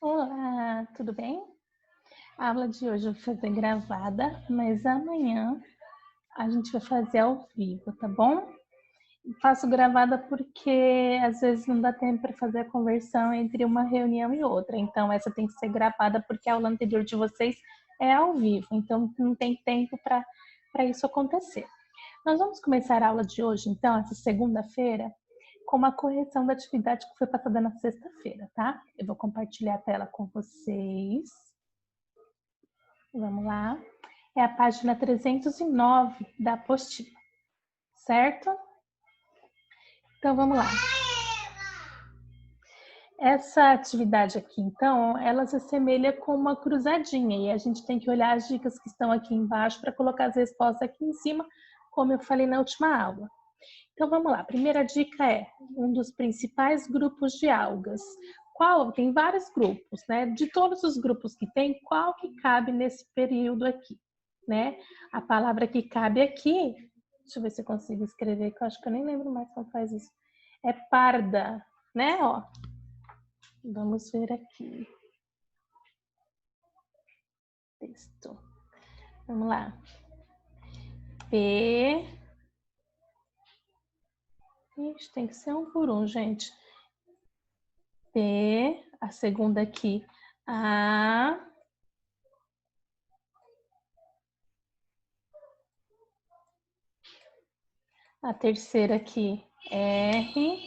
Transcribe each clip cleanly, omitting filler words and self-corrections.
Olá, tudo bem? A aula de hoje eu vou fazer gravada, mas amanhã a gente vai fazer ao vivo, tá bom? Faço gravada porque às vezes não dá tempo para fazer a conversão entre uma reunião e outra, então essa tem que ser gravada porque a aula anterior de vocês é ao vivo, então não tem tempo para isso acontecer. Nós vamos começar a aula de hoje, então, essa segunda-feira, com uma correção da atividade que foi passada na sexta-feira, tá? Eu vou compartilhar a tela com vocês. Vamos lá. É a página 309 da apostila, certo? Então, vamos lá. Essa atividade aqui, então, ela se assemelha com uma cruzadinha e a gente tem que olhar as dicas que estão aqui embaixo para colocar as respostas aqui em cima, como eu falei na última aula. Então, vamos lá. A primeira dica é um dos principais grupos de algas. Qual? Tem vários grupos, né? De todos os grupos que tem, qual que cabe nesse período aqui, né? A palavra que cabe aqui, deixa eu ver se eu consigo escrever, que eu acho que eu nem lembro mais como faz isso. É parda, né? Ó, vamos ver aqui. Texto. Vamos lá. P. Ixi, tem que ser um por um, gente. P. A segunda aqui. A. A terceira aqui. R.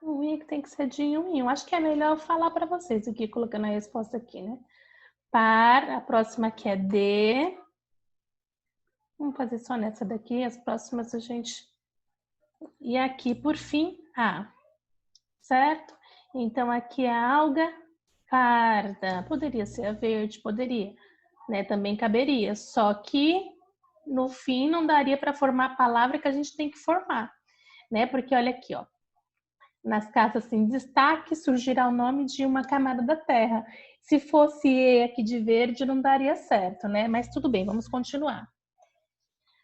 O I que tem que ser de um em um. Acho que é melhor eu falar para vocês aqui, colocando a resposta aqui, né? Par. A próxima aqui é D. Vamos fazer só nessa daqui. As próximas a gente... E aqui, por fim, A. Certo? Então, aqui é a alga parda. Poderia ser a verde, poderia. Né? Também caberia. Só que, no fim, não daria para formar a palavra que a gente tem que formar. Né? Porque, olha aqui, ó. Nas casas em destaque, surgirá o nome de uma camada da Terra. Se fosse E aqui de verde, não daria certo, né? Mas tudo bem, vamos continuar.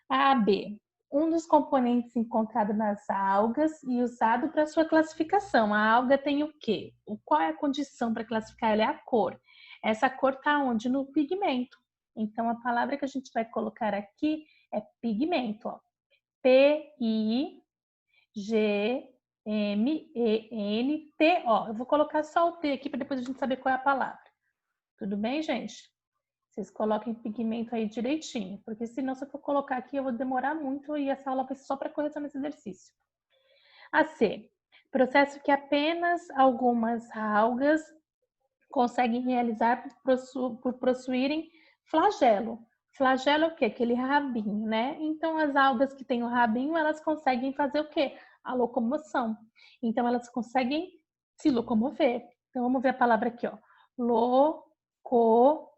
A, B. Um dos componentes encontrado nas algas e usado para sua classificação. A alga tem o quê? Qual é a condição para classificar ela? É a cor. Essa cor está onde? No pigmento. Então, a palavra que a gente vai colocar aqui é pigmento. Ó. P-I-G-M-E-N-T-O. Eu vou colocar só o T aqui para depois a gente saber qual é a palavra. Tudo bem, gente? Vocês coloquem pigmento aí direitinho, porque senão se eu for colocar aqui eu vou demorar muito e essa aula vai ser só para correção desse exercício. A C. Processo que apenas algumas algas conseguem realizar por possuírem flagelo. Flagelo é o quê? Aquele rabinho, né? Então, as algas que têm o rabinho, elas conseguem fazer o quê? A locomoção. Então, elas conseguem se locomover. Então, vamos ver a palavra aqui, ó. Locomoção.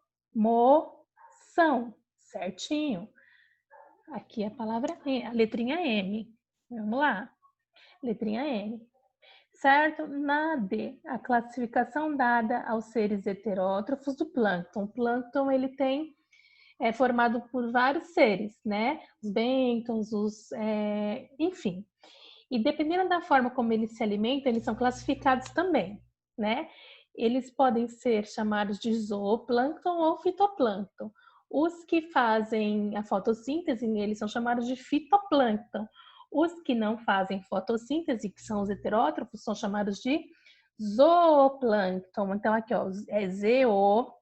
Certinho. Aqui a palavra, a letrinha M. Vamos lá. Letrinha M. Certo? Na D, a classificação dada aos seres heterótrofos do plâncton. O plâncton, ele é formado por vários seres, né? Os bêntons, enfim. E dependendo da forma como eles se alimentam, eles são classificados também, né? Eles podem ser chamados de zooplâncton ou fitoplâncton. Os que fazem a fotossíntese, eles são chamados de fitoplâncton. Os que não fazem fotossíntese, que são os heterótrofos, são chamados de zooplâncton. Então, aqui, ó, é ZO,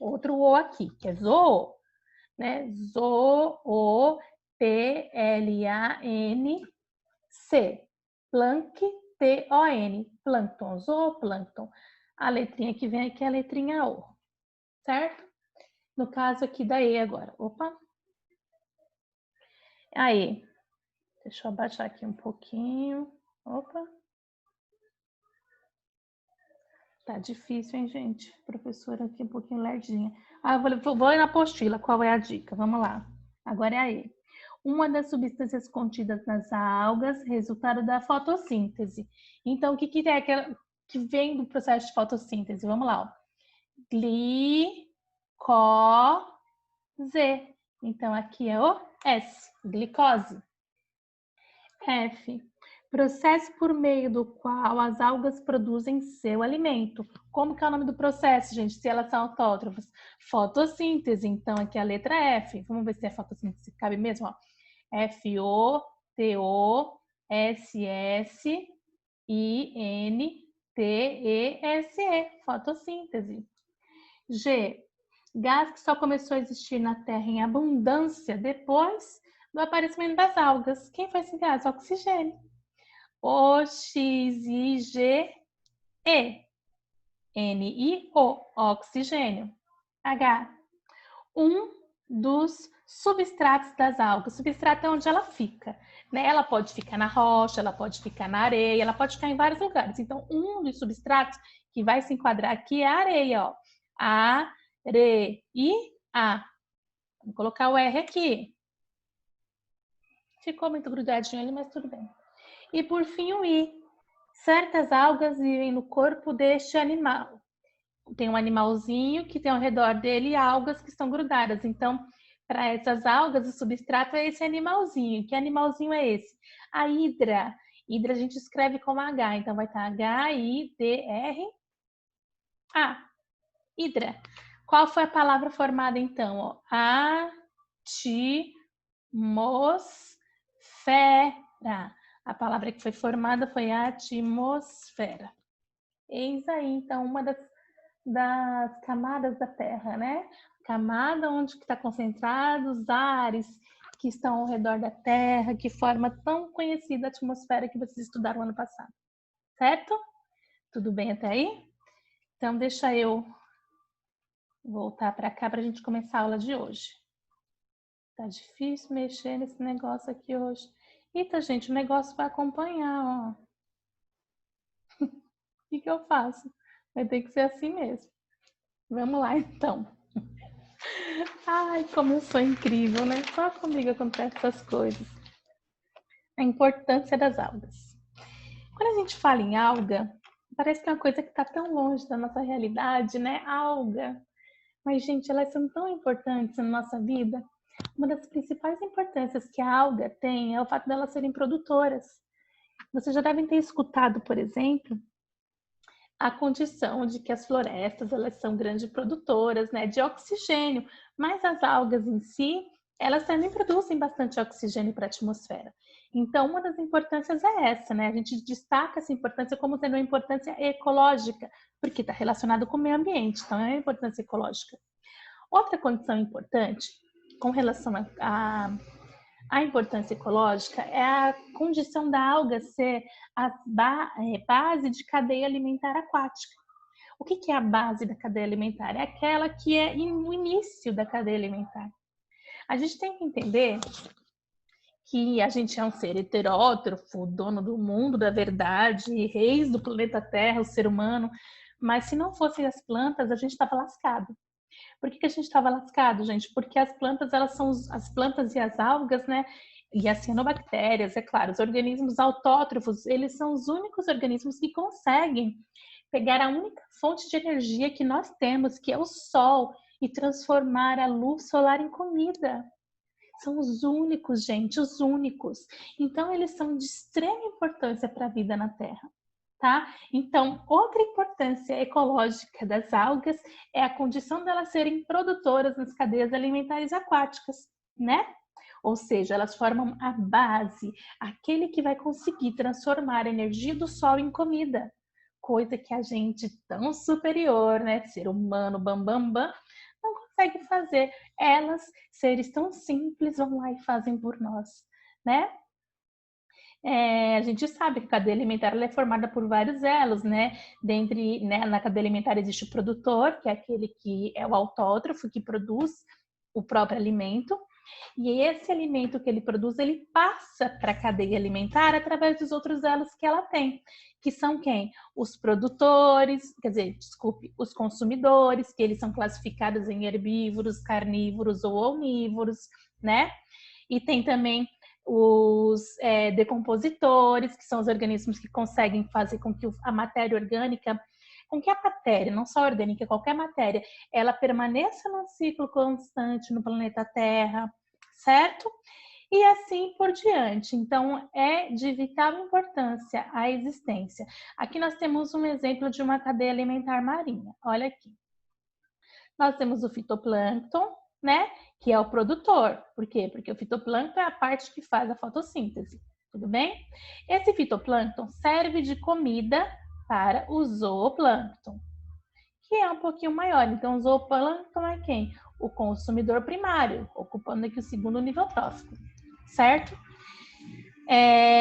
outro O aqui, que é zoo, né? Zoo, P-L-A-N-C. Plankton, plâncton, zooplâncton. A letrinha que vem aqui é a letrinha O, certo? No caso aqui da E agora. Opa! Aí, deixa eu abaixar aqui um pouquinho. Opa! Tá difícil, hein, gente? Professora aqui um pouquinho lerdinha. Ah, eu vou na apostila. Qual é a dica? Vamos lá. Agora é a E. Uma das substâncias contidas nas algas, resultado da fotossíntese. Então, o que é aquela que vem do processo de fotossíntese? Vamos lá. Ó. Glicose. Então, aqui é o S, glicose. F. Processo por meio do qual as algas produzem seu alimento. Como que é o nome do processo, gente? Se elas são autótrofas? Fotossíntese. Então, aqui a letra F. Vamos ver se é fotossíntese. Cabe mesmo, ó. F-O-T-O-S-S-I-N-T-E-S-E. Fotossíntese. G. Gás que só começou a existir na Terra em abundância depois do aparecimento das algas. Quem foi esse gás? Oxigênio. O-X-I-G-E. N-I-O. Oxigênio. H. Um dos substratos das algas. Substrato é onde ela fica, né? Ela pode ficar na rocha, ela pode ficar na areia, ela pode ficar em vários lugares. Então, um dos substratos que vai se enquadrar aqui é a areia, ó. Areia. Vamos colocar o R aqui. Ficou muito grudadinho ali, mas tudo bem. E por fim o I. Certas algas vivem no corpo deste animal. Tem um animalzinho que tem ao redor dele algas que estão grudadas. Então, para essas algas, o substrato é esse animalzinho. Que animalzinho é esse? A hidra. Hidra a gente escreve como H. Então, vai estar H-I-D-R-A. Hidra. Qual foi a palavra formada, então? Atmosfera. A palavra que foi formada foi atmosfera. Eis aí, então, uma das camadas da Terra, né? Camada onde está concentrados os ares que estão ao redor da Terra, que forma a tão conhecida atmosfera que vocês estudaram ano passado. Certo? Tudo bem até aí? Então, deixa eu voltar para cá para a gente começar a aula de hoje. Tá difícil mexer nesse negócio aqui hoje. Eita, gente, o negócio vai acompanhar, ó. O que eu faço? Vai ter que ser assim mesmo. Vamos lá, então. Ai, como eu sou incrível, né? Só comigo acontecem essas coisas. A importância das algas. Quando a gente fala em alga, parece que é uma coisa que está tão longe da nossa realidade, né? Alga. Mas, gente, elas são tão importantes na nossa vida. Uma das principais importâncias que a alga tem é o fato delas serem produtoras. Vocês já devem ter escutado, por exemplo, a condição de que as florestas elas são grandes produtoras, né, de oxigênio, mas as algas em si, elas também produzem bastante oxigênio para a atmosfera. Então, uma das importâncias é essa, né? A gente destaca essa importância como tendo uma importância ecológica, porque está relacionado com o meio ambiente, então é uma importância ecológica. Outra condição importante com relação a importância ecológica é a condição da alga ser a base de cadeia alimentar aquática. O que é a base da cadeia alimentar? É aquela que é no início da cadeia alimentar. A gente tem que entender que a gente é um ser heterótrofo, dono do mundo, da verdade, reis do planeta Terra, o ser humano, mas se não fossem as plantas, a gente estava lascado. Por que a gente estava lascado, gente? Porque as plantas, elas são as plantas e as algas, né? E as cianobactérias, é claro, os organismos autótrofos, eles são os únicos organismos que conseguem pegar a única fonte de energia que nós temos, que é o sol, e transformar a luz solar em comida. São os únicos, gente, os únicos. Então, eles são de extrema importância para a vida na Terra. Tá? Então, outra importância ecológica das algas é a condição delas serem produtoras nas cadeias alimentares aquáticas, né? Ou seja, elas formam a base, aquele que vai conseguir transformar a energia do sol em comida, coisa que a gente tão superior, né, ser humano, bam, não consegue fazer. Elas, seres tão simples, vão lá e fazem por nós, né? A gente sabe que a cadeia alimentar ela é formada por vários elos, né? Na cadeia alimentar existe o produtor, que é aquele que é o autótrofo, que produz o próprio alimento. E esse alimento que ele produz, ele passa para a cadeia alimentar através dos outros elos que ela tem, que são quem? Os produtores, os consumidores, que eles são classificados em herbívoros, carnívoros ou onívoros, né? E tem também os decompositores, que são os organismos que conseguem fazer com que a matéria orgânica, com que a matéria, não só orgânica, qualquer matéria, ela permaneça num ciclo constante no planeta Terra, certo? e assim por diante. Então, é de vital importância a existência. Aqui nós temos um exemplo de uma cadeia alimentar marinha. Olha aqui. Nós temos o fitoplâncton, né? Que é o produtor. Por quê? Porque o fitoplâncton é a parte que faz a fotossíntese. Tudo bem? Esse fitoplâncton serve de comida para o zooplâncton, que é um pouquinho maior. Então, o zooplâncton é quem? O consumidor primário, ocupando aqui o segundo nível trófico, certo?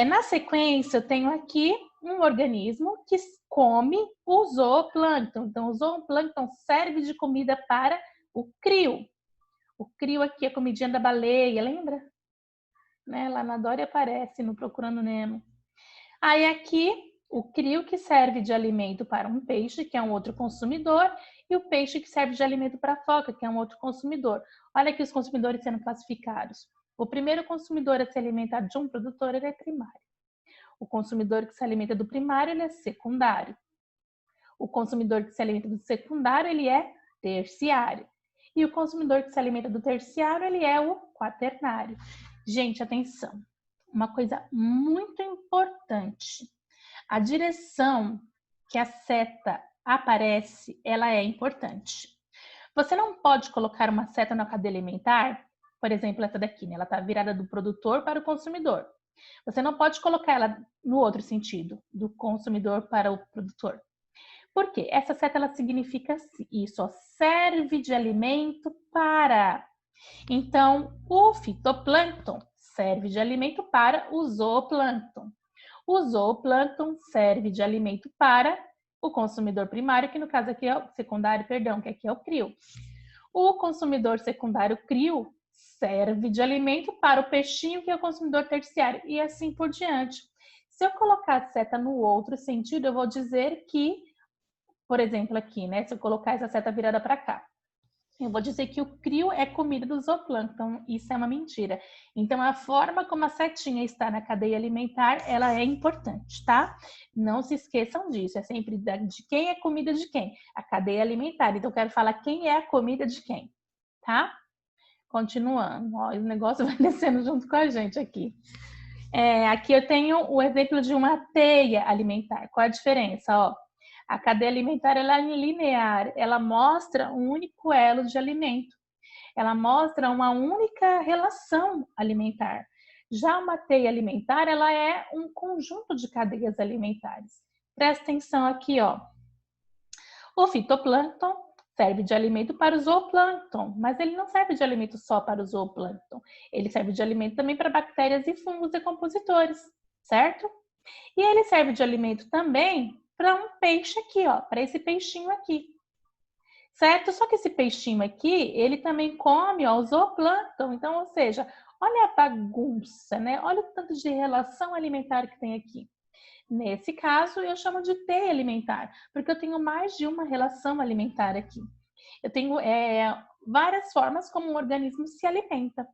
Na sequência, eu tenho aqui um organismo que come o zooplâncton. Então, o zooplâncton serve de comida para o crio. O crio aqui é a comidinha da baleia, lembra? Né? Lá na Dory aparece no Procurando Nemo. Aí aqui, o crio que serve de alimento para um peixe, que é um outro consumidor, e o peixe que serve de alimento para a foca, que é um outro consumidor. Olha aqui os consumidores sendo classificados. O primeiro consumidor a se alimentar de um produtor, ele é primário. O consumidor que se alimenta do primário, ele é secundário. O consumidor que se alimenta do secundário, ele é terciário. E o consumidor que se alimenta do terciário, ele é o quaternário. Gente, atenção. Uma coisa muito importante. A direção que a seta aparece, ela é importante. Você não pode colocar uma seta na cadeia alimentar, por exemplo, essa daqui, né? Ela está virada do produtor para o consumidor. Você não pode colocar ela no outro sentido, do consumidor para o produtor. Por quê? Essa seta ela significa isso, ó, serve de alimento para. Então, o fitoplâncton serve de alimento para o zooplâncton. O zooplâncton serve de alimento para o consumidor primário, que no caso aqui é o secundário, perdão, que aqui é o crio. O consumidor secundário crio serve de alimento para o peixinho, que é o consumidor terciário, e assim por diante. Se eu colocar a seta no outro sentido, eu vou dizer que, por exemplo, aqui, né? Se eu colocar essa seta virada para cá, eu vou dizer que o crio é comida do zooplâncton. Isso é uma mentira. Então, a forma como a setinha está na cadeia alimentar, ela é importante, tá? Não se esqueçam disso. É sempre de quem é comida de quem? A cadeia alimentar. Então, eu quero falar quem é a comida de quem, tá? Continuando. Ó, o negócio vai descendo junto com a gente aqui. Aqui eu tenho o exemplo de uma teia alimentar. Qual a diferença? Ó, a cadeia alimentar ela é linear, ela mostra um único elo de alimento, ela mostra uma única relação alimentar. Já uma teia alimentar, ela é um conjunto de cadeias alimentares. Presta atenção aqui, ó. O fitoplâncton serve de alimento para o zooplâncton, mas ele não serve de alimento só para o zooplâncton. Ele serve de alimento também para bactérias e fungos decompositores, certo? E ele serve de alimento também para um peixe aqui, ó, para esse peixinho aqui. Certo? Só que esse peixinho aqui, ele também come, ó, o zooplâncton. Então, ou seja, olha a bagunça, né? Olha o tanto de relação alimentar que tem aqui. Nesse caso, eu chamo de teia alimentar, porque eu tenho mais de uma relação alimentar aqui. Eu tenho várias formas como um organismo se alimenta.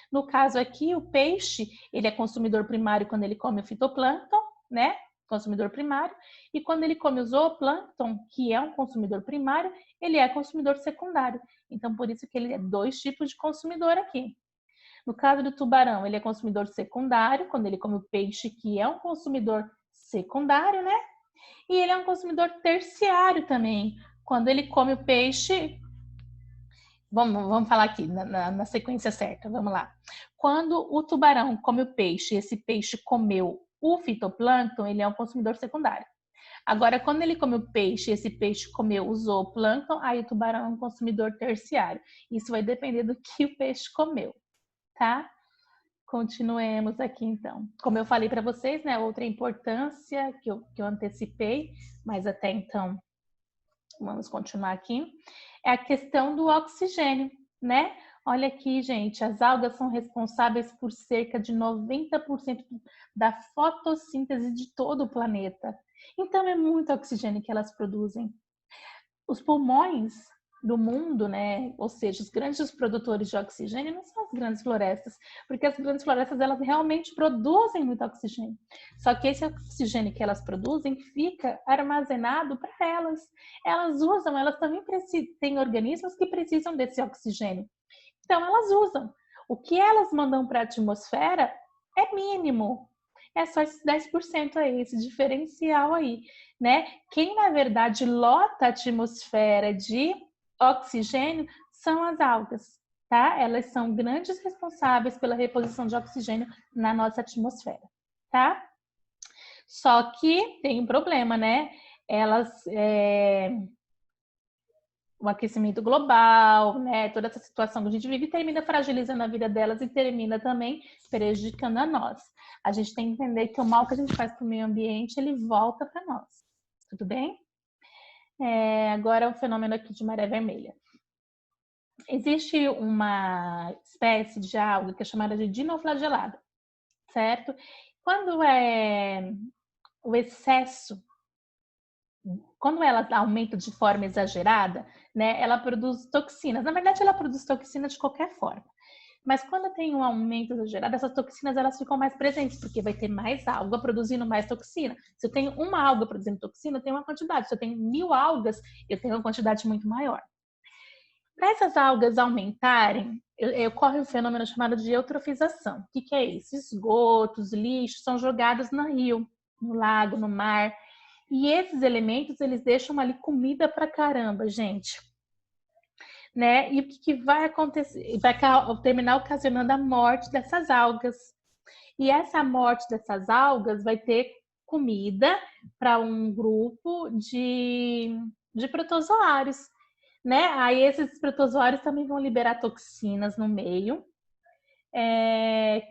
No caso aqui, o peixe, ele é consumidor primário quando ele come o fitoplâncton, né? Consumidor primário. E quando ele come o zooplâncton, que é um consumidor primário, ele é consumidor secundário. Então, por isso que ele é dois tipos de consumidor aqui. No caso do tubarão, ele é consumidor secundário, quando ele come o peixe, que é um consumidor secundário, né? E ele é um consumidor terciário também, quando ele come o peixe. Vamos falar aqui na sequência certa, vamos lá. Quando o tubarão come o peixe e esse peixe comeu o fitoplâncton, ele é um consumidor secundário. Agora, quando ele come o peixe e esse peixe comeu o zooplâncton, aí o tubarão é um consumidor terciário. Isso vai depender do que o peixe comeu, tá? Continuemos aqui, então. Como eu falei para vocês, né, outra importância que eu antecipei, mas até então vamos continuar aqui, é a questão do oxigênio, né? Olha aqui, gente, as algas são responsáveis por cerca de 90% da fotossíntese de todo o planeta. Então, é muito oxigênio que elas produzem. Os pulmões do mundo, né? Ou seja, os grandes produtores de oxigênio não são as grandes florestas, porque as grandes florestas elas realmente produzem muito oxigênio. Só que esse oxigênio que elas produzem fica armazenado para elas. Elas usam, elas também têm organismos que precisam desse oxigênio. Então elas usam. O que elas mandam para a atmosfera é mínimo. É só esses 10% aí, esse diferencial aí, né? Quem, na verdade, lota a atmosfera de oxigênio são as algas, tá? Elas são grandes responsáveis pela reposição de oxigênio na nossa atmosfera, tá? Só que tem um problema, né? O aquecimento global, né? Toda essa situação que a gente vive termina fragilizando a vida delas e termina também prejudicando a nós. A gente tem que entender que o mal que a gente faz para o meio ambiente, ele volta para nós. Tudo bem? Agora o fenômeno aqui de maré vermelha. Existe uma espécie de alga que é chamada de dinoflagelada, certo? Quando é o excesso, quando ela aumenta de forma exagerada, né, ela produz toxinas. Na verdade, ela produz toxinas de qualquer forma. Mas quando tem um aumento exagerado, essas toxinas elas ficam mais presentes, porque vai ter mais alga produzindo mais toxina. Se eu tenho uma alga produzindo toxina, eu tenho uma quantidade. Se eu tenho 1000 algas, eu tenho uma quantidade muito maior. Para essas algas aumentarem, ocorre um fenômeno chamado de eutrofização. O que é isso? Esgotos, lixos são jogados no rio, no lago, no mar. E esses elementos, eles deixam ali comida pra caramba, gente. Né? E o que vai acontecer? Vai terminar ocasionando a morte dessas algas. E essa morte dessas algas vai ter comida para um grupo de protozoários, né? Aí esses protozoários também vão liberar toxinas no meio,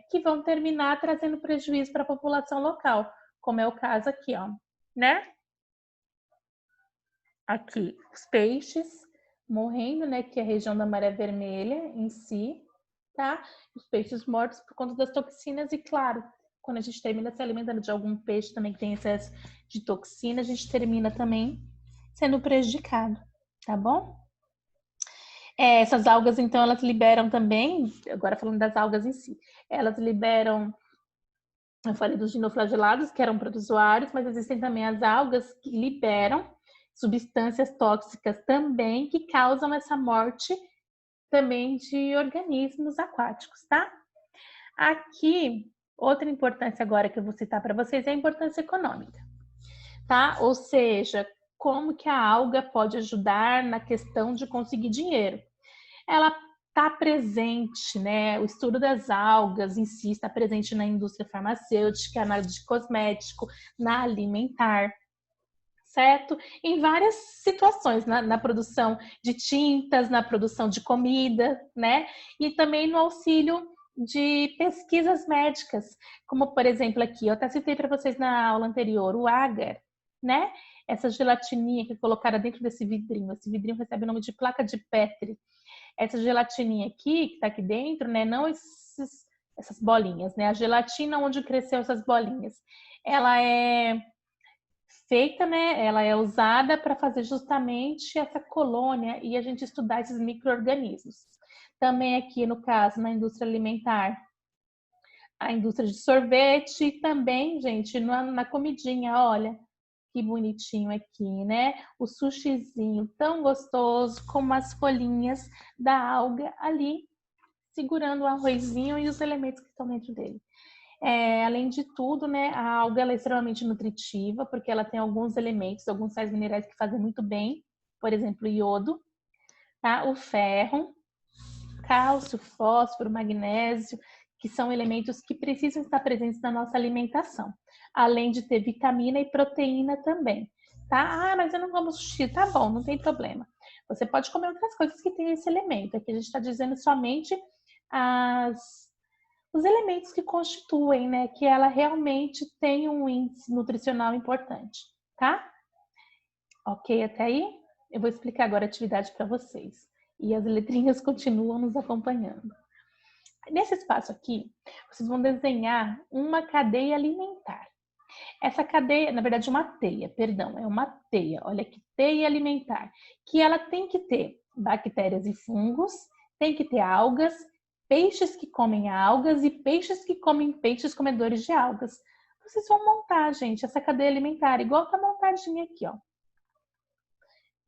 que vão terminar trazendo prejuízo para a população local, como é o caso aqui, ó, né? Aqui, os peixes morrendo, né? Que é a região da maré vermelha em si, tá? Os peixes mortos por conta das toxinas e, claro, quando a gente termina se alimentando de algum peixe também que tem excesso de toxina, a gente termina também sendo prejudicado, tá bom? Essas algas, então, elas liberam também, agora falando das algas em si, elas liberam, eu falei dos dinoflagelados, que eram protozoários, mas existem também as algas que liberam substâncias tóxicas também que causam essa morte também de organismos aquáticos, tá? Aqui, outra importância agora que eu vou citar para vocês é a importância econômica, tá? Ou seja, como que a alga pode ajudar na questão de conseguir dinheiro. Ela está presente, né? O estudo das algas em si está presente na indústria farmacêutica, na de cosmético, na alimentar, certo? Em várias situações, na produção de tintas, na produção de comida, né? E também no auxílio de pesquisas médicas, como por exemplo aqui, eu até citei para vocês na aula anterior, o agar, né? Essa gelatininha que é colocada dentro desse vidrinho, esse vidrinho recebe o nome de placa de Petri. Essa gelatininha aqui, que está aqui dentro, né? Não essas bolinhas, né? A gelatina onde cresceu essas bolinhas. Ela é feita, né? Ela é usada para fazer justamente essa colônia e a gente estudar esses micro-organismos. Também aqui, no caso, na indústria alimentar, a indústria de sorvete e também, gente, na comidinha, olha, que bonitinho aqui, né? O sushizinho tão gostoso, com as folhinhas da alga ali, segurando o arrozinho e os elementos que estão dentro dele. Além de tudo, né, a alga ela é extremamente nutritiva, porque ela tem alguns elementos, alguns sais minerais que fazem muito bem, por exemplo, o iodo, tá? O ferro, cálcio, fósforo, magnésio, que são elementos que precisam estar presentes na nossa alimentação, além de ter vitamina e proteína também, tá? Ah, mas eu não como sushi, tá bom, não tem problema. Você pode comer outras coisas que têm esse elemento, aqui a gente está dizendo somente os elementos que constituem, né, que ela realmente tem um índice nutricional importante, tá? Ok até aí? Eu vou explicar agora a atividade para vocês. E as letrinhas continuam nos acompanhando. Nesse espaço aqui, vocês vão desenhar uma cadeia alimentar. Essa cadeia, na verdade, uma teia, perdão, é uma teia. Olha que teia alimentar. Que ela tem que ter bactérias e fungos, tem que ter algas, peixes que comem algas e peixes que comem peixes comedores de algas. Vocês vão montar, gente, essa cadeia alimentar, igual tá montadinha aqui, ó.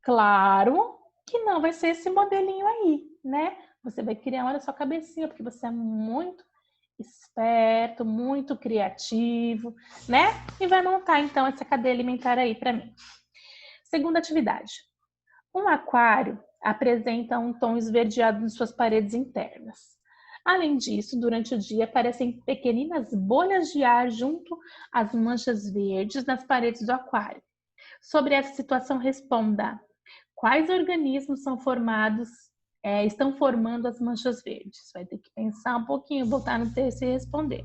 Claro que não vai ser esse modelinho aí, né? Você vai criar, olha só, cabecinha, porque você é muito esperto, muito criativo, né? E vai montar, então, essa cadeia alimentar aí para mim. Segunda atividade. Um aquário apresenta um tom esverdeado em suas paredes internas. Além disso, durante o dia aparecem pequeninas bolhas de ar junto às manchas verdes nas paredes do aquário. Sobre essa situação, responda: quais organismos estão formando as manchas verdes? Vai ter que pensar um pouquinho, botar no texto e responder.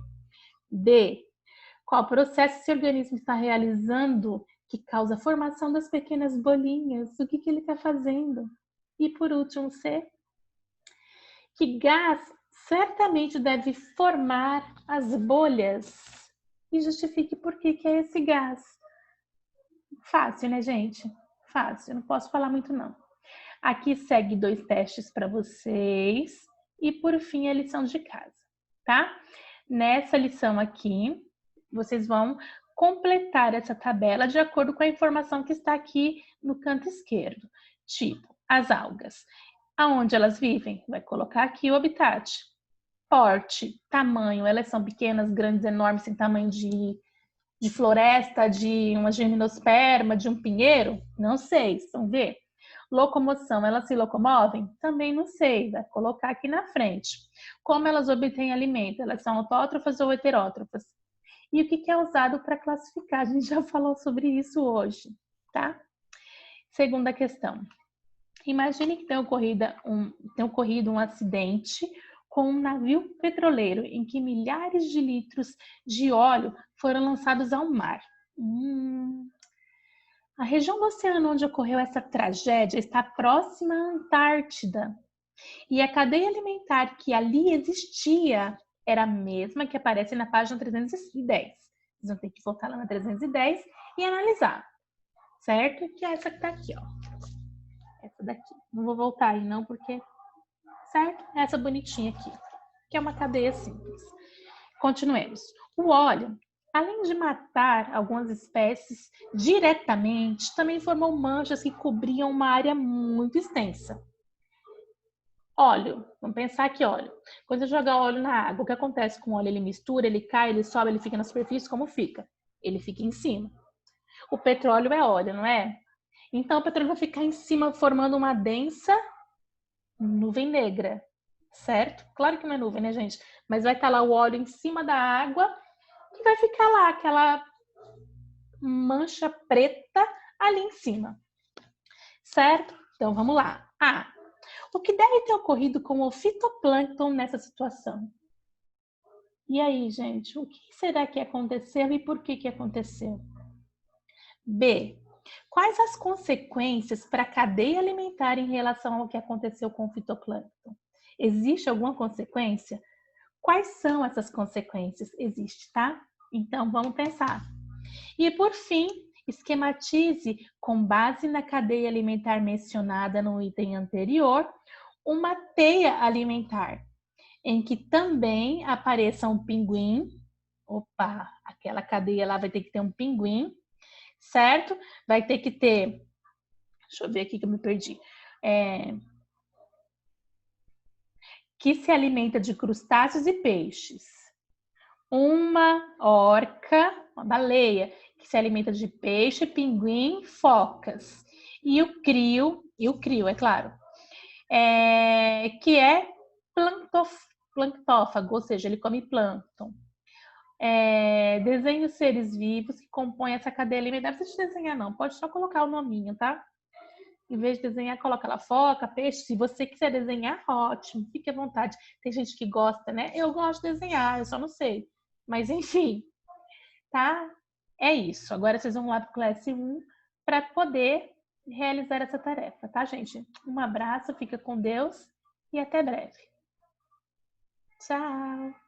B. Qual processo esse organismo está realizando que causa a formação das pequenas bolinhas? O que ele está fazendo? E por último, C. Que gás certamente deve formar as bolhas? E justifique por que é esse gás. Fácil, né, gente? Fácil, não posso falar muito não. Aqui segue 2 testes para vocês e por fim a lição de casa, tá? Nessa lição aqui, vocês vão completar essa tabela de acordo com a informação que está aqui no canto esquerdo. Tipo, as algas. Aonde elas vivem? Vai colocar aqui o habitat. Porte, tamanho, elas são pequenas, grandes, enormes, sem tamanho de floresta, de uma gimnosperma, de um pinheiro? Não sei, vamos ver. Locomoção, elas se locomovem? Também não sei, vai colocar aqui na frente. Como elas obtêm alimento? Elas são autótrofas ou heterótrofas? E o que é usado para classificar? A gente já falou sobre isso hoje, tá? Segunda questão. Imagine que tenha ocorrido um acidente com um navio petroleiro em que milhares de litros de óleo foram lançados ao mar. A região do oceano onde ocorreu essa tragédia está próxima à Antártida. E a cadeia alimentar que ali existia era a mesma que aparece na página 310. Vocês vão ter que voltar lá na 310 e analisar, certo? Que é essa que está aqui, ó. Essa daqui. Não vou voltar aí não, porque... Certo? Essa bonitinha aqui, que é uma cadeia simples. Continuemos. O óleo, além de matar algumas espécies diretamente, também formou manchas que cobriam uma área muito extensa. Óleo, vamos pensar aqui, óleo. Quando você joga óleo na água, o que acontece com o óleo? Ele mistura, ele cai, ele sobe, ele fica na superfície, como fica? Ele fica em cima. O petróleo é óleo, não é? Então o petróleo vai ficar em cima formando uma densa nuvem negra, certo? Claro que não é nuvem, né, gente? Mas vai estar lá o óleo em cima da água e vai ficar lá aquela mancha preta ali em cima, certo? Então vamos lá. O que deve ter ocorrido com o fitoplâncton nessa situação? E aí, gente, o que será que aconteceu e por que aconteceu? B. Quais as consequências para a cadeia alimentar em relação ao que aconteceu com o fitoplâncton? Existe alguma consequência? Quais são essas consequências? Existe, tá? Então, vamos pensar. E, por fim, esquematize, com base na cadeia alimentar mencionada no item anterior, uma teia alimentar, em que também apareça um pinguim. Opa, aquela cadeia lá vai ter que ter um pinguim, certo? Vai ter que ter... Deixa eu ver aqui que eu me perdi. Que se alimenta de crustáceos e peixes. Uma orca, uma baleia, que se alimenta de peixe, pinguim, focas. E o crio, é claro, que é planctófago, ou seja, ele come plâncton. Desenhe os seres vivos que compõem essa cadeia alimentar. Não precisa desenhar não, pode só colocar o nominho, tá? Em vez de desenhar, coloca lá foca, peixe. Se você quiser desenhar, ótimo, fique à vontade. Tem gente que gosta, né? Eu gosto de desenhar, eu só não sei. Mas enfim, tá? É isso. Agora vocês vão lá para o Classe 1 para poder realizar essa tarefa, tá, gente? Um abraço, fica com Deus e até breve. Tchau!